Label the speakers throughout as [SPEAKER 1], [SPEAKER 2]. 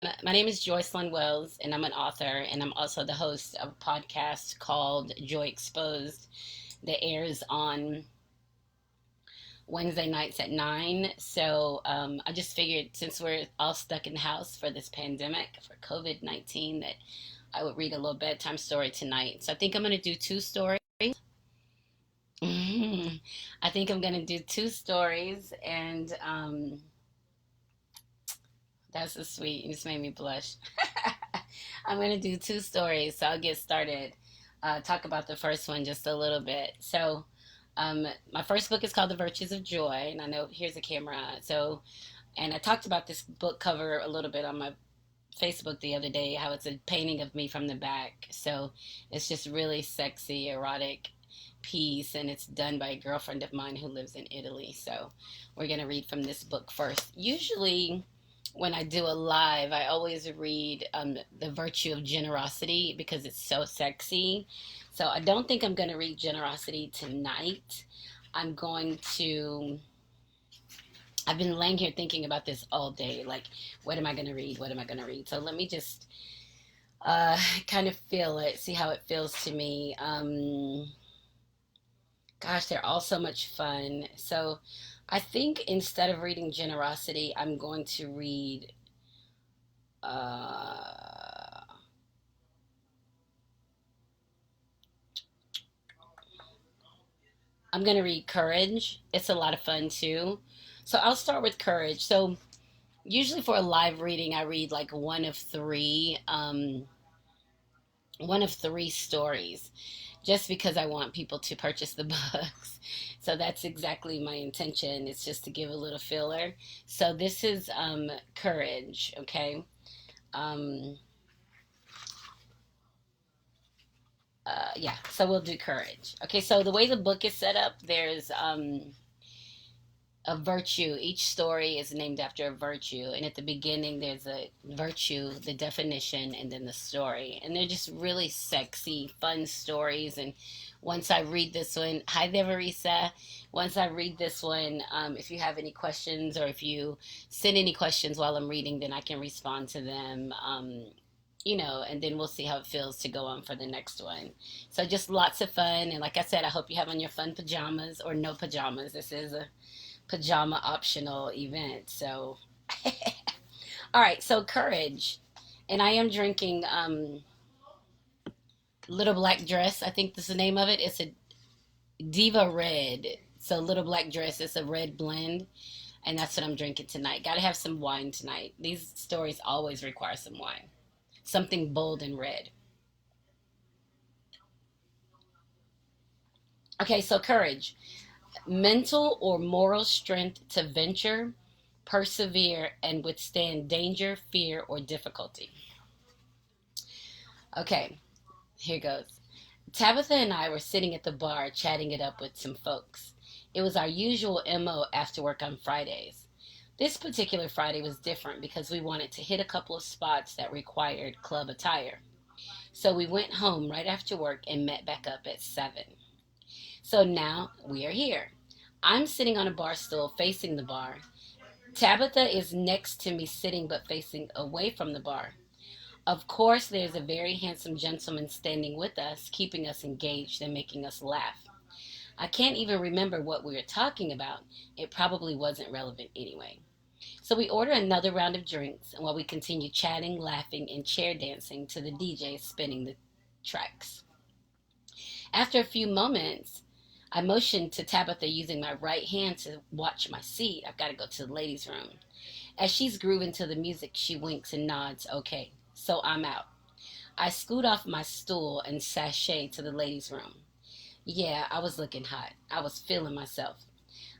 [SPEAKER 1] My name is Joycelyn Wells, and I'm an author, and I'm also the host of a podcast called Joy Exposed that airs on Wednesday nights at 9. So I just figured since we're all stuck in the house for this pandemic, for COVID-19, that I would read a little bedtime story tonight. So I think I'm going to do two stories. I think I'm going to do two stories, and that's so sweet. You just made me blush. I'm going to do two stories, so I'll get started. Talk about the first one just a little bit. My first book is called The Virtues of Joy, and I know here's a camera. And I talked about this book cover a little bit on my Facebook the other day, how it's a painting of me from the back. So it's just really sexy, erotic piece, and it's done by a girlfriend of mine who lives in Italy. So we're going to read from this book first. Usually, when I do a live, I always read The Virtue of Generosity because it's so sexy. So I don't think I'm going to read Generosity tonight. I'm going to. I've been laying here thinking about this all day. Like, what am I going to read? What am I going to read? So let me just kind of feel it, see how it feels to me. Gosh, they're all so much fun. So I think instead of reading Generosity, I'm going to read. Uh, I'm going to read Courage. It's a lot of fun too. So I'll start with Courage. So usually for a live reading, I read like one of three stories, just because I want people to purchase the books. So that's exactly my intention. It's just to give a little filler. So this is Courage. Okay. Um, yeah. So we'll do Courage. Okay. So the way the book is set up, there's a virtue. Each story is named after a virtue. And at the beginning, there's a virtue, the definition, and then the story. And they're just really sexy, fun stories. And once I read this one, hi there, Marisa. Once I read this one, if you have any questions or if you send any questions while I'm reading, then I can respond to them. And then we'll see how it feels to go on for the next one. So just lots of fun. And like I said, I hope you have on your fun pajamas or no pajamas. This is a pajama optional event. So, all right. So Courage, and I am drinking Little Black Dress. I think that's the name of it. It's a Diva Red. So Little Black Dress is a red blend, and that's what I'm drinking tonight. Got to have some wine tonight. These stories always require some wine, something bold and red. Okay. So Courage, mental or moral strength to venture, persevere, and withstand danger, fear, or difficulty. Okay, here goes. Tabitha and I were sitting at the bar chatting it up with some folks. It was our usual MO after work on Fridays. This particular Friday was different because we wanted to hit a couple of spots that required club attire. So we went home right after work and met back up at 7. So now we are here. I'm sitting on a bar stool facing the bar. Tabitha is next to me sitting but facing away from the bar. Of course, there's a very handsome gentleman standing with us, keeping us engaged and making us laugh. I can't even remember what we were talking about. It probably wasn't relevant anyway. So we order another round of drinks, and while we continue chatting, laughing, and chair dancing to the DJ spinning the tracks. After a few moments, I motioned to Tabitha using my right hand to watch my seat. I've got to go to the ladies' room. As she's grooving to the music, she winks and nods, okay. So I'm out. I scoot off my stool and sashay to the ladies' room. Yeah, I was looking hot. I was feeling myself.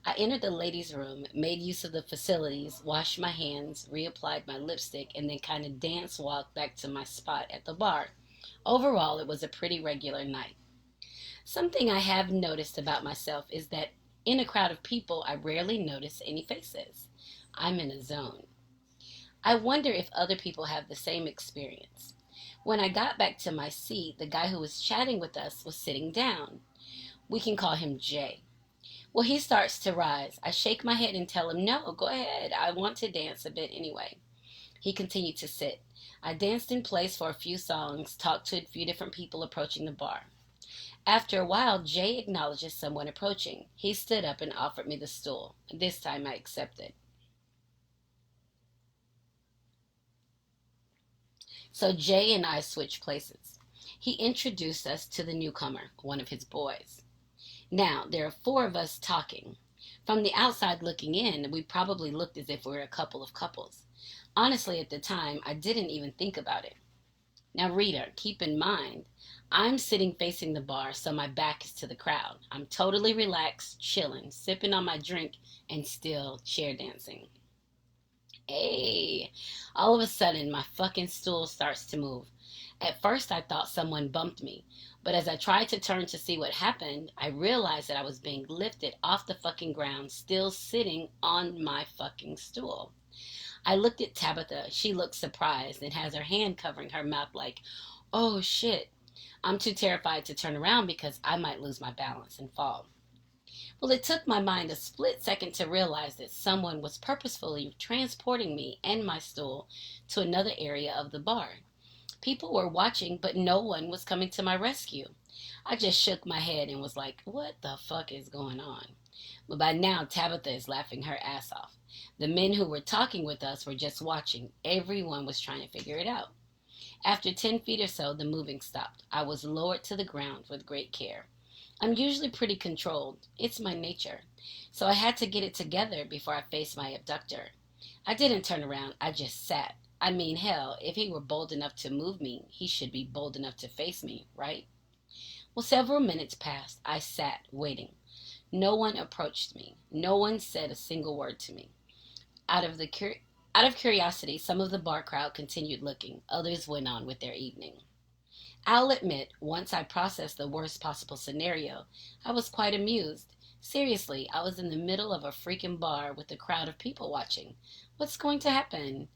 [SPEAKER 1] I entered the ladies' room, made use of the facilities, washed my hands, reapplied my lipstick, and then kind of dance walked back to my spot at the bar. Overall, it was a pretty regular night. Something I have noticed about myself is that in a crowd of people, I rarely notice any faces. I'm in a zone. I wonder if other people have the same experience. When I got back to my seat, the guy who was chatting with us was sitting down. We can call him Jay. Well, he starts to rise. I shake my head and tell him, no, go ahead. I want to dance a bit anyway. He continued to sit. I danced in place for a few songs, talked to a few different people approaching the bar. After a while, Jay acknowledges someone approaching. He stood up and offered me the stool. This time I accepted. So Jay and I switched places. He introduced us to the newcomer, one of his boys. Now, there are four of us talking. From the outside looking in, we probably looked as if we were a couple of couples. Honestly, at the time, I didn't even think about it. Now, reader, keep in mind, I'm sitting facing the bar, so my back is to the crowd. I'm totally relaxed, chilling, sipping on my drink, and still chair dancing. Hey, all of a sudden, my fucking stool starts to move. At first, I thought someone bumped me, but as I tried to turn to see what happened, I realized that I was being lifted off the fucking ground, still sitting on my fucking stool. I looked at Tabitha. She looked surprised and has her hand covering her mouth like, oh shit. I'm too terrified to turn around because I might lose my balance and fall. Well, it took my mind a split second to realize that someone was purposefully transporting me and my stool to another area of the bar. People were watching, but no one was coming to my rescue. I just shook my head and was like, what the fuck is going on? But by now, Tabitha is laughing her ass off. The men who were talking with us were just watching. Everyone was trying to figure it out. After 10 feet or so, the moving stopped. I was lowered to the ground with great care. I'm usually pretty controlled. It's my nature. So I had to get it together before I faced my abductor. I didn't turn around. I just sat. I mean, hell, if he were bold enough to move me, he should be bold enough to face me, right? Well, several minutes passed. I sat, waiting. No one approached me. No one said a single word to me. Out of the out of curiosity, some of the bar crowd continued looking. Others went on with their evening. I'll admit, once I processed the worst possible scenario, I was quite amused. Seriously, I was in the middle of a freaking bar with a crowd of people watching. What's going to happen?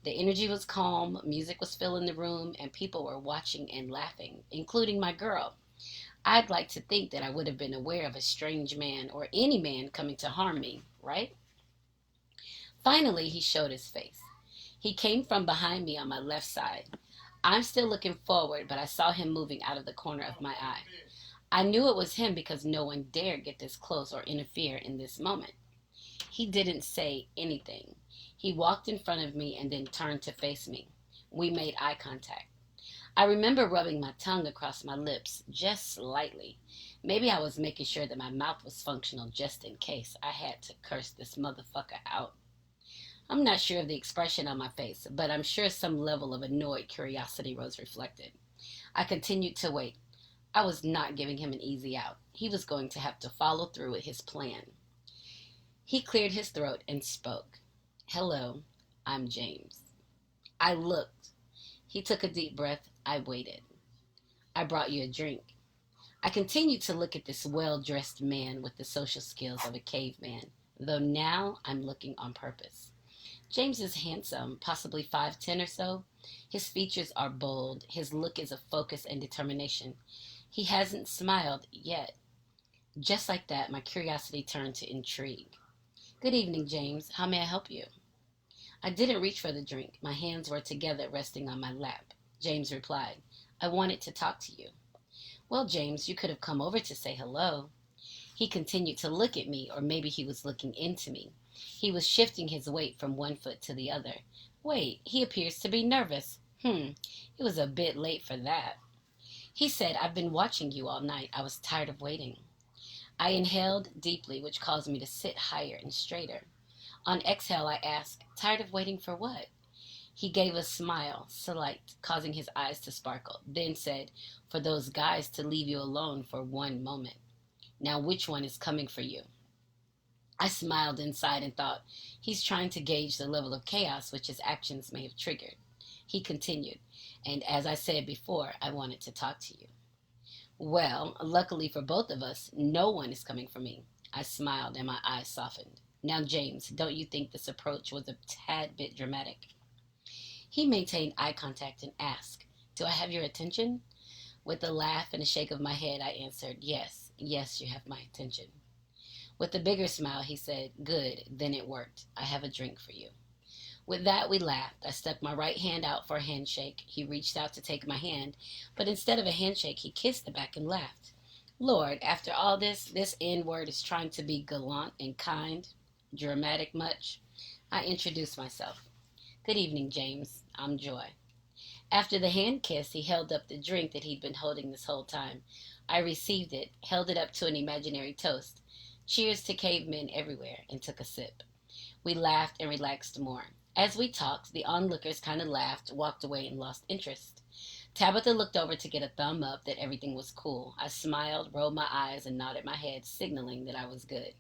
[SPEAKER 1] The energy was calm, music was filling the room, and people were watching and laughing, including my girl. I'd like to think that I would have been aware of a strange man or any man coming to harm me, right? Finally, he showed his face. He came from behind me on my left side. I'm still looking forward, but I saw him moving out of the corner of my eye. I knew it was him because no one dared get this close or interfere in this moment. He didn't say anything. He walked in front of me and then turned to face me. We made eye contact. I remember rubbing my tongue across my lips, just slightly. Maybe I was making sure that my mouth was functional just in case I had to curse this motherfucker out. I'm not sure of the expression on my face, but I'm sure some level of annoyed curiosity was reflected. I continued to wait. I was not giving him an easy out. He was going to have to follow through with his plan. He cleared his throat and spoke. Hello, I'm James. I looked. He took a deep breath. I waited. I brought you a drink. I continued to look at this well-dressed man with the social skills of a caveman, though now I'm looking on purpose. James is handsome, possibly 5'10" or so. His features are bold. His look is of focus and determination. He hasn't smiled yet. Just like that, my curiosity turned to intrigue. Good evening, James. How may I help you? I didn't reach for the drink. My hands were together, resting on my lap. James replied, I wanted to talk to you. Well, James, you could have come over to say hello. He continued to look at me, or maybe he was looking into me. He was shifting his weight from one foot to the other. Wait, he appears to be nervous. It was a bit late for that. He said, I've been watching you all night. I was tired of waiting. I inhaled deeply, which caused me to sit higher and straighter. On exhale, I asked, tired of waiting for what? He gave a smile, slight, causing his eyes to sparkle, then said, for those guys to leave you alone for one moment. Now, which one is coming for you? I smiled inside and thought, he's trying to gauge the level of chaos which his actions may have triggered. He continued, and as I said before, I wanted to talk to you. Well, luckily for both of us, no one is coming for me. I smiled and my eyes softened. Now, James, don't you think this approach was a tad bit dramatic? He maintained eye contact and asked, do I have your attention? With a laugh and a shake of my head, I answered, yes, you have my attention. With a bigger smile, he said, good, then it worked. I have a drink for you. With that, we laughed. I stuck my right hand out for a handshake. He reached out to take my hand, but instead of a handshake, he kissed it back and laughed. Lord, after all this N word is trying to be gallant and kind. Dramatic much? I introduced myself. Good evening, James. I'm Joy. After the hand kiss, he held up the drink that he'd been holding this whole time. I received it, held it up to an imaginary toast. Cheers to cavemen everywhere, and took a sip. We laughed and relaxed more. As we talked, the onlookers kind of laughed, walked away, and lost interest. Tabitha looked over to get a thumb up that everything was cool. I smiled, rolled my eyes, and nodded my head, signaling that I was good.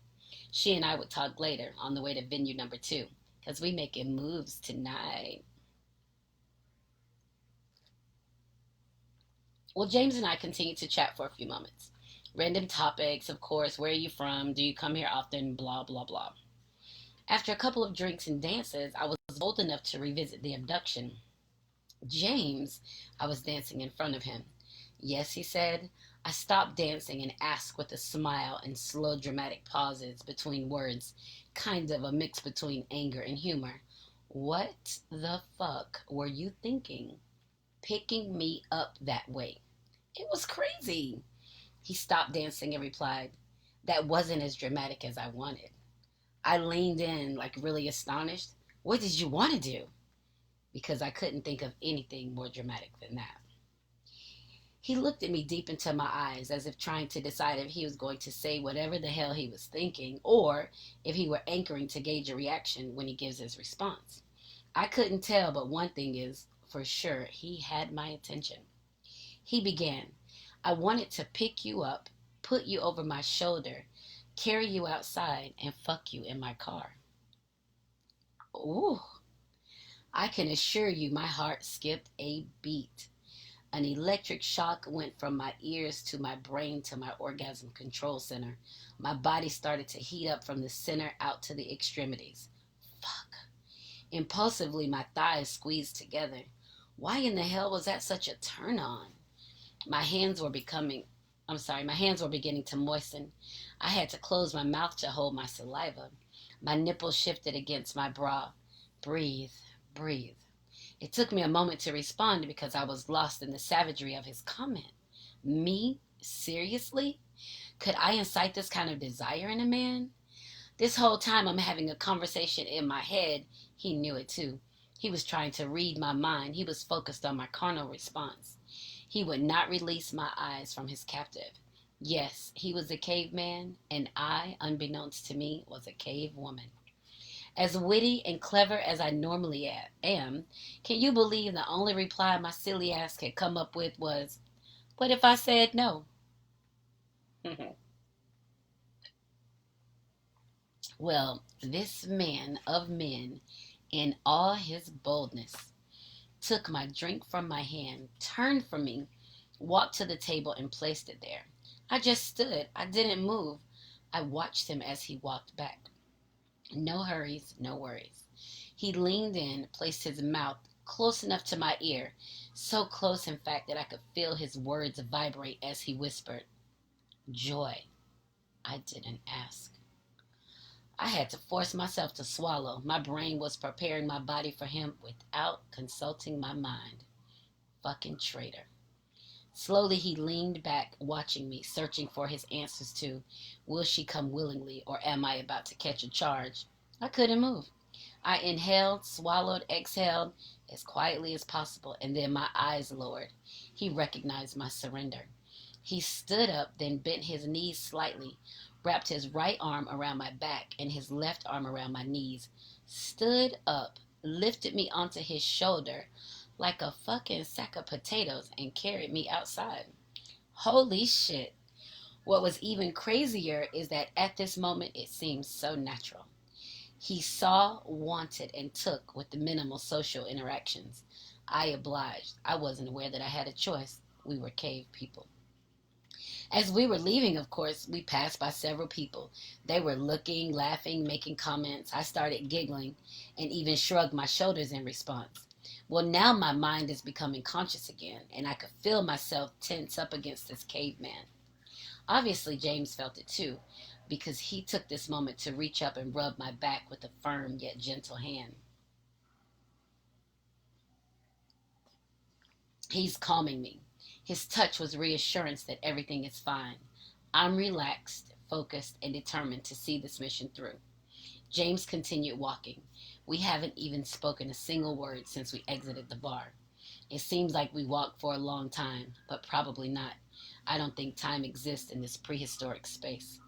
[SPEAKER 1] She and I would talk later, on the way to venue number 2, because we making moves tonight. Well, James and I continued to chat for a few moments. Random topics, of course. Where are you from? Do you come here often? Blah, blah, blah. After a couple of drinks and dances, I was bold enough to revisit the abduction. James, I was dancing in front of him. Yes, he said. I stopped dancing and asked with a smile and slow dramatic pauses between words, kind of a mix between anger and humor. What the fuck were you thinking? Picking me up that way. It was crazy. He stopped dancing and replied, that wasn't as dramatic as I wanted. I leaned in, like really astonished. What did you want to do? Because I couldn't think of anything more dramatic than that. He looked at me deep into my eyes as if trying to decide if he was going to say whatever the hell he was thinking or if he were anchoring to gauge a reaction when he gives his response. I couldn't tell, but one thing is for sure, he had my attention. He began, I wanted to pick you up, put you over my shoulder, carry you outside, and fuck you in my car. Ooh, I can assure you my heart skipped a beat. An electric shock went from my ears to my brain to my orgasm control center. My body started to heat up from the center out to the extremities. Fuck. Impulsively, my thighs squeezed together. Why in the hell was that such a turn on? My hands were my hands were beginning to moisten. I had to close my mouth to hold my saliva. My nipples shifted against my bra. Breathe, breathe. It took me a moment to respond because I was lost in the savagery of his comment. Me? Seriously? Could I incite this kind of desire in a man? This whole time I'm having a conversation in my head. He knew it too. He was trying to read my mind. He was focused on my carnal response. He would not release my eyes from his captive. Yes, he was a caveman, and I, unbeknownst to me, was a cave woman. As witty and clever as I normally am, can you believe the only reply my silly ass could come up with was, what if I said no? Well, this man of men, in all his boldness, took my drink from my hand, turned from me, walked to the table, and placed it there. I just stood. I didn't move. I watched him as he walked back. No hurries, no worries. He leaned in, placed his mouth close enough to my ear, so close, in fact, that I could feel his words vibrate as he whispered, Joy, I didn't ask. I had to force myself to swallow. My brain was preparing my body for him without consulting my mind. Fucking traitor. Slowly he leaned back, watching me, searching for his answers to, will she come willingly, or am I about to catch a charge? I couldn't move. I inhaled, swallowed, exhaled as quietly as possible, and then my eyes lowered. He recognized my surrender. He stood up, then bent his knees slightly, wrapped his right arm around my back and his left arm around my knees, stood up, lifted me onto his shoulder like a fucking sack of potatoes, and carried me outside. Holy shit. What was even crazier is that at this moment it seemed so natural. He saw, wanted, and took with the minimal social interactions. I obliged. I wasn't aware that I had a choice. We were cave people. As we were leaving, of course, we passed by several people. They were looking, laughing, making comments. I started giggling and even shrugged my shoulders in response. Well, now my mind is becoming conscious again, and I could feel myself tense up against this caveman. Obviously, James felt it too, because he took this moment to reach up and rub my back with a firm yet gentle hand. He's calming me. His touch was reassurance that everything is fine. I'm relaxed, focused, and determined to see this mission through. James continued walking. We haven't even spoken a single word since we exited the bar. It seems like we walked for a long time, but probably not. I don't think time exists in this prehistoric space.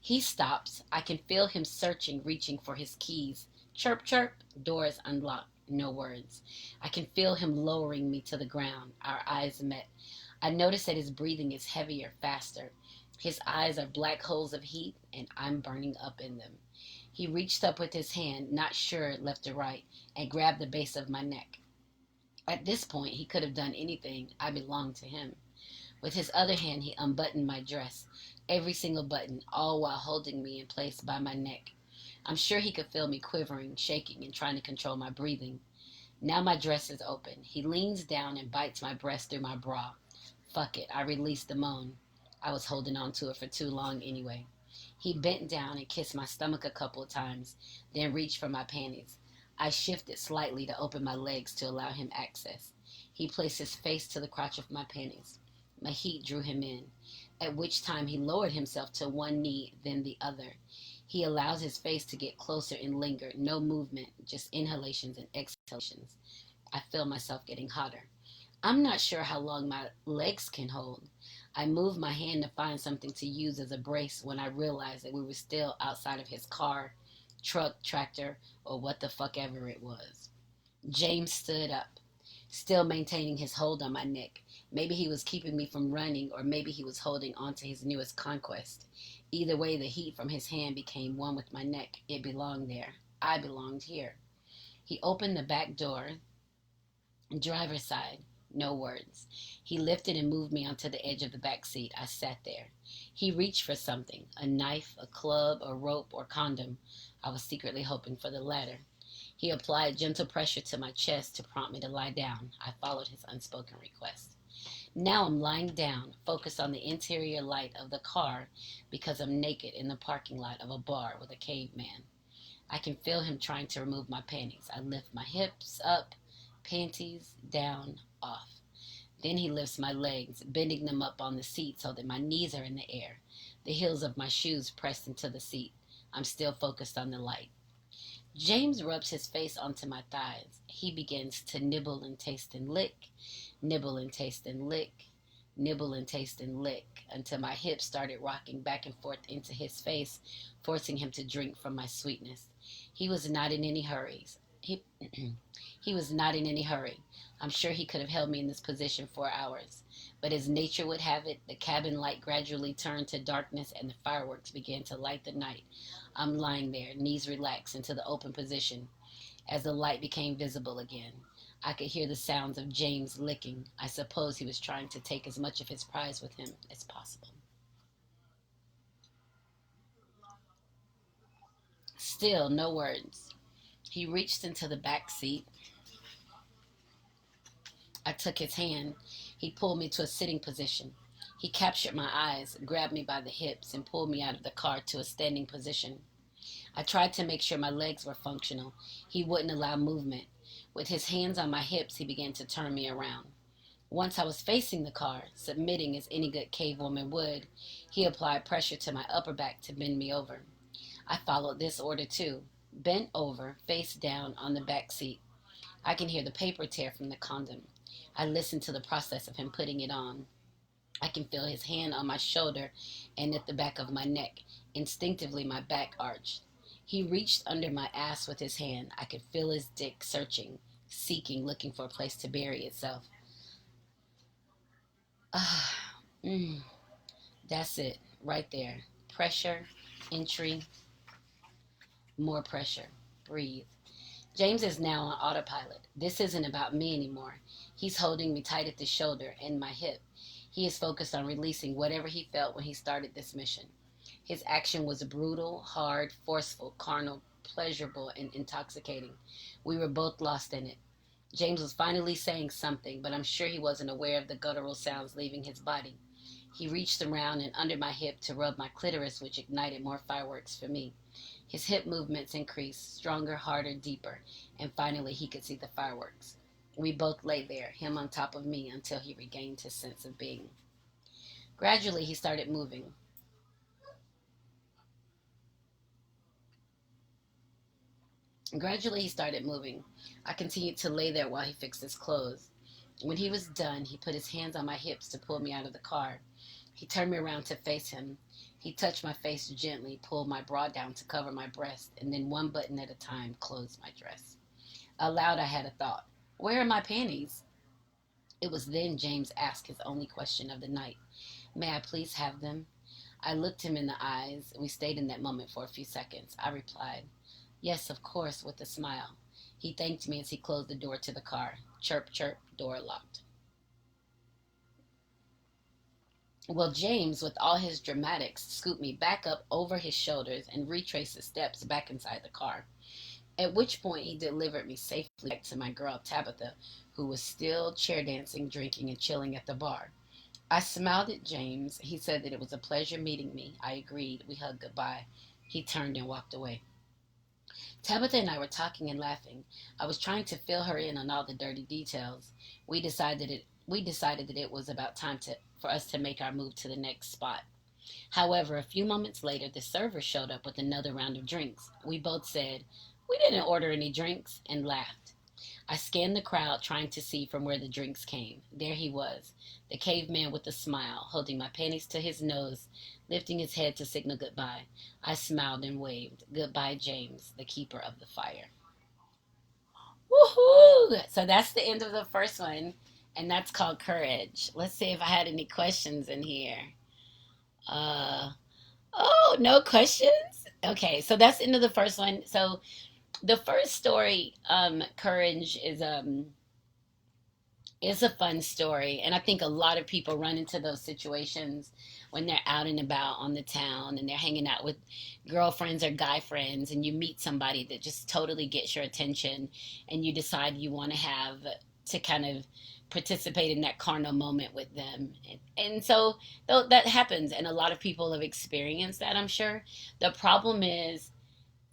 [SPEAKER 1] He stops. I can feel him searching, reaching for his keys. Chirp, chirp. Doors unlocked. No words. I can feel him lowering me to the ground. Our eyes met. I notice that his breathing is heavier, faster. His eyes are black holes of heat, and I'm burning up in them. He reached up with his hand, not sure left or right, and grabbed the base of my neck. At this point, he could have done anything. I belonged to him. With his other hand, he unbuttoned my dress, every single button, all while holding me in place by my neck. I'm sure he could feel me quivering, shaking, and trying to control my breathing. Now my dress is open. He leans down and bites my breast through my bra. Fuck it, I released the moan. I was holding on to it for too long anyway. He bent down and kissed my stomach a couple of times, then reached for my panties. I shifted slightly to open my legs to allow him access. He placed his face to the crotch of my panties. My heat drew him in, at which time he lowered himself to one knee, then the other. He allowed his face to get closer and lingered. No movement, just inhalations and exhalations. I feel myself getting hotter. I'm not sure how long my legs can hold. I moved my hand to find something to use as a brace when I realized that we were still outside of his car, truck, tractor, or what the fuck ever it was. James stood up, still maintaining his hold on my neck. Maybe he was keeping me from running, or maybe he was holding on to his newest conquest. Either way, the heat from his hand became one with my neck. It belonged there. I belonged here. He opened the back door, driver's side. No words. He lifted and moved me onto the edge of the back seat. I sat there. He reached for something, a knife, a club, a rope, or condom. I was secretly hoping for the latter. He applied gentle pressure to my chest to prompt me to lie down. I followed his unspoken request. Now I'm lying down, focused on the interior light of the car because I'm naked in the parking lot of a bar with a caveman. I can feel him trying to remove my panties. I lift my hips up, panties down, off. Then he lifts my legs, bending them up on the seat so that my knees are in the air, the heels of my shoes pressed into the seat. I'm still focused on the light. James rubs his face onto my thighs. He begins to nibble and taste and lick, nibble and taste and lick, nibble and taste and lick, until my hips started rocking back and forth into his face, forcing him to drink from my sweetness. He was not in any hurries. He was not in any hurry. I'm sure he could have held me in this position for hours. But as nature would have it, the cabin light gradually turned to darkness and the fireworks began to light the night. I'm lying there, knees relaxed into the open position. As the light became visible again, I could hear the sounds of James licking. I suppose he was trying to take as much of his prize with him as possible. Still, no words. He reached into the back seat. I took his hand. He pulled me to a sitting position. He captured my eyes, grabbed me by the hips, and pulled me out of the car to a standing position. I tried to make sure my legs were functional. He wouldn't allow movement. With his hands on my hips, he began to turn me around. Once I was facing the car, submitting as any good cave woman would, he applied pressure to my upper back to bend me over. I followed this order too. Bent over, face down on the back seat. I can hear the paper tear from the condom. I listen to the process of him putting it on. I can feel his hand on my shoulder and at the back of my neck. Instinctively, my back arched. He reached under my ass with his hand. I could feel his dick searching, seeking, looking for a place to bury itself. Ah, that's it, right there. Pressure, entry, more pressure. Breathe. James is now on autopilot. This isn't about me anymore. He's holding me tight at the shoulder and my hip. He is focused on releasing whatever he felt when he started this mission. His action was brutal, hard, forceful, carnal, pleasurable, and intoxicating. We were both lost in it. James was finally saying something, but I'm sure he wasn't aware of the guttural sounds leaving his body. He reached around and under my hip to rub my clitoris, which ignited more fireworks for me. His hip movements increased, stronger, harder, deeper, and finally he could see the fireworks. We both lay there, him on top of me, until he regained his sense of being. Gradually, he started moving. Gradually, he started moving. I continued to lay there while he fixed his clothes. When he was done, he put his hands on my hips to pull me out of the car. He turned me around to face him. He touched my face gently, pulled my bra down to cover my breast, and then one button at a time closed my dress. Aloud, I had a thought. Where are my panties? It was then James asked his only question of the night. May I please have them? I looked him in the eyes. We stayed in that moment for a few seconds. I replied, Yes, of course, with a smile. He thanked me as he closed the door to the car. Chirp, chirp, door locked. Well, James, with all his dramatics, scooped me back up over his shoulders and retraced the steps back inside the car. At which point he delivered me safely back to my girl Tabitha, who was still chair dancing, drinking, and chilling at the bar. I smiled at James. He said that it was a pleasure meeting me. I agreed. We hugged goodbye. He turned and walked away. Tabitha and I were talking and laughing. I was trying to fill her in on all the dirty details. We decided that it was about time for us to make our move to the next spot. However, a few moments later, the server showed up with another round of drinks. We both said, "We didn't order any drinks," and laughed. I scanned the crowd, trying to see from where the drinks came. There he was, the caveman with a smile, holding my panties to his nose, lifting his head to signal goodbye. I smiled and waved. Goodbye, James, the keeper of the fire. Woohoo! So that's the end of the first one, and that's called Courage. Let's see if I had any questions in here. Uh, oh, no questions? Okay, so that's the end of the first one. So the first story, Courage, is a fun story, and I think a lot of people run into those situations when they're out and about on the town and they're hanging out with girlfriends or guy friends, and you meet somebody that just totally gets your attention, and you decide you want to have to kind of participate in that carnal moment with them. And so that happens, and a lot of people have experienced that, I'm sure. The problem is,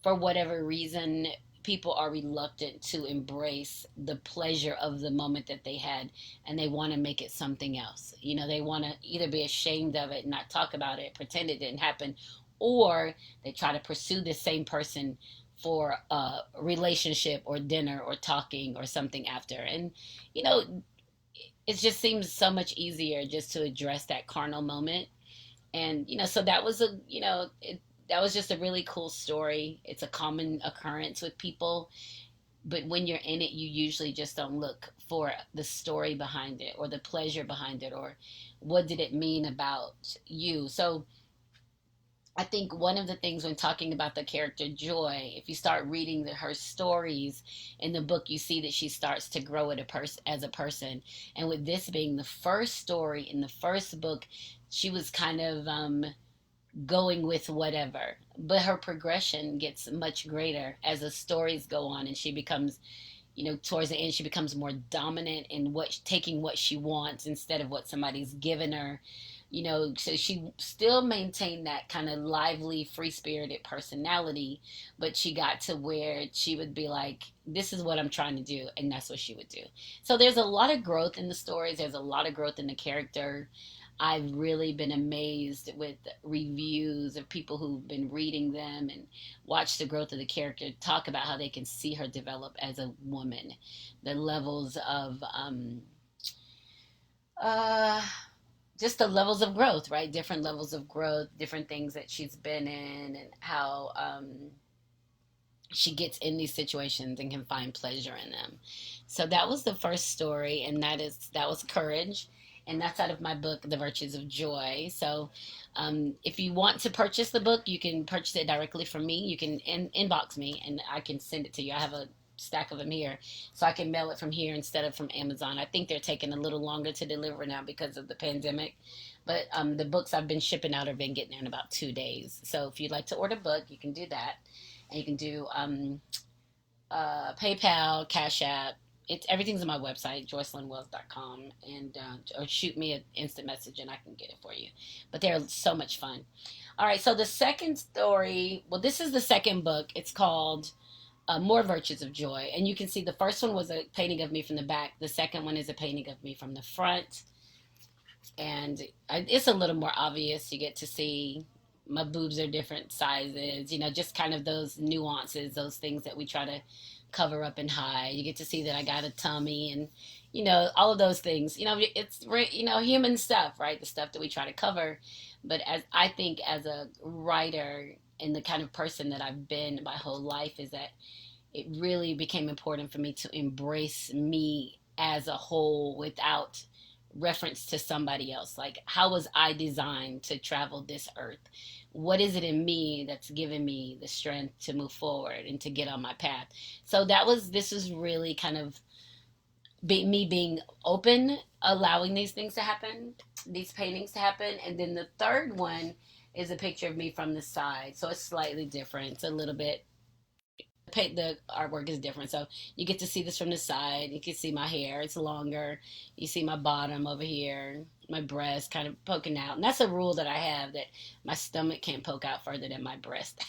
[SPEAKER 1] for whatever reason, people are reluctant to embrace the pleasure of the moment that they had, and they want to make it something else. They want to either be ashamed of it and not talk about it, pretend it didn't happen, or they try to pursue the same person for a relationship or dinner or talking or something after. And, you know, it just seems so much easier just to address that carnal moment. And so that was that was just a really cool story. It's a common occurrence with people, but when you're in it, you usually just don't look for the story behind it or the pleasure behind it, or what did it mean about you. So I think one of the things when talking about the character Joy, if you start reading her stories in the book, you see that she starts to grow as a person. And with this being the first story in the first book, she was kind of going with whatever. But her progression gets much greater as the stories go on, and she becomes, towards the end, she becomes more dominant in taking what she wants instead of what somebody's given her. So she still maintained that kind of lively, free spirited personality, but she got to where she would be like, this is what I'm trying to do, and that's what she would do. So there's a lot of growth in the stories, there's a lot of growth in the character. I've really been amazed with reviews of people who've been reading them and watched the growth of the character, talk about how they can see her develop as a woman, the levels of uh, just the levels of growth, right? Different levels of growth, different things that she's been in, and how she gets in these situations and can find pleasure in them. So that was the first story, and that was Courage, and that's out of my book, The Virtues of Joy. So if you want to purchase the book, you can purchase it directly from me. You can inbox me, and I can send it to you. I have a stack of them here, so I can mail it from here instead of from Amazon. I think they're taking a little longer to deliver now because of the pandemic, but the books I've been shipping out have been getting there in about 2 days. So if you'd like to order a book, you can do that, and you can do PayPal, Cash App. Everything's on my website, joycelynwells.com, and or shoot me an instant message and I can get it for you. But they're so much fun. All right, so the second story, well, this is the second book. It's called More Virtues of Joy. And you can see the first one was a painting of me from the back. The second one is a painting of me from the front. And it's a little more obvious. You get to see my boobs are different sizes, just kind of those nuances, those things that we try to cover up and hide. You get to see that I got a tummy and, all of those things. It's, human stuff, right? The stuff that we try to cover. But as I think as a writer and the kind of person that I've been my whole life is that it really became important for me to embrace me as a whole without reference to somebody else. Like, how was I designed to travel this earth? What is it in me that's given me the strength to move forward and to get on my path? So this was really kind of me being open, allowing these things to happen, these paintings to happen. And then the third one is a picture of me from the side. So it's slightly different. It's a little bit the artwork is different. So you get to see this from the side. You can see my hair; it's longer. You see my bottom over here, my breast kind of poking out. And that's a rule that I have, that my stomach can't poke out further than my breast.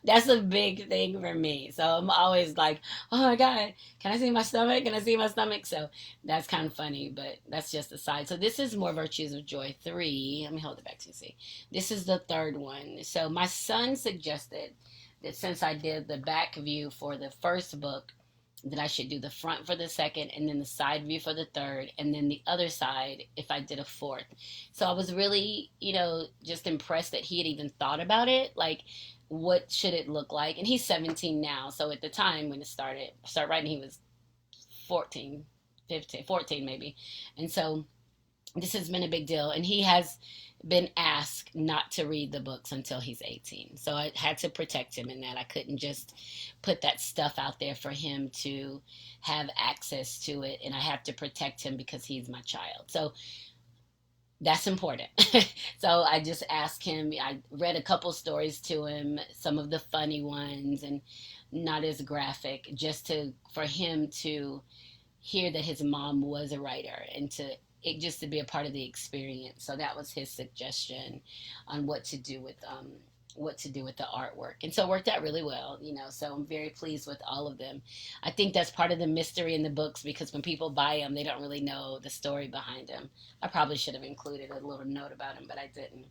[SPEAKER 1] That's a big thing for me. So I'm always like, oh my God, can I see my stomach? Can I see my stomach? So that's kind of funny, but that's just the side. So this is More Virtues of Joy 3. Let me hold it back so you see. This is the third one. So my son suggested that since I did the back view for the first book, that I should do the front for the second, and then the side view for the third, and then the other side if I did a fourth. So I was really, just impressed that he had even thought about it. Like, what should it look like? And he's 17 now. So at the time when it started writing, he was 14, 15, 14 maybe. And so this has been a big deal. And he has been asked not to read the books until he's 18. So I had to protect him in that. I couldn't just put that stuff out there for him to have access to it. And I have to protect him because he's my child. So that's important. So I just asked him, I read a couple stories to him, some of the funny ones and not as graphic, just for him to hear that his mom was a writer and just to be a part of the experience. So that was his suggestion on what to do with the artwork. And so it worked out really well, so I'm very pleased with all of them. I think that's part of the mystery in the books, because when people buy them, they don't really know the story behind them. I probably should have included a little note about them, but I didn't.